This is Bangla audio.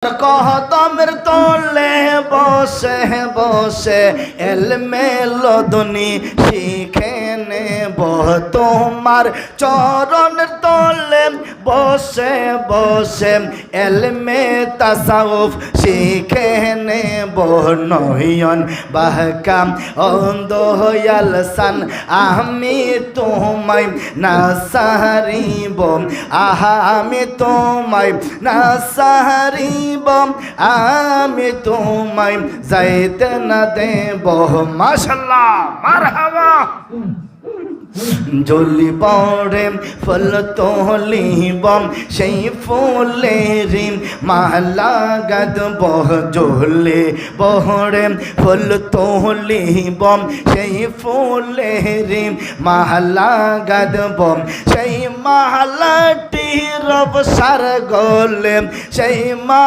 কদমের তলে বসে বসে এলমে লদুনি শিখে নেব তোমার চরণের তলে বসে বসে এলমে তাসাউফ শিখে নেব নয়ন বাহকাম অন্ধয়াল সান আমি তোমায় না সারিব আহা আমি তোমায় না সারিব আমি তোমায় যাইতে না দেব মাশাআল্লাহ মারহাবা জলি পড়ে ফুল তোলিব সেই ফুলের মালা গাঁথব জলে পড়ে ফুল তোলিব সেই ফুলের মালা গাঁথব সেই মালাটি রব সার গলে সেই মা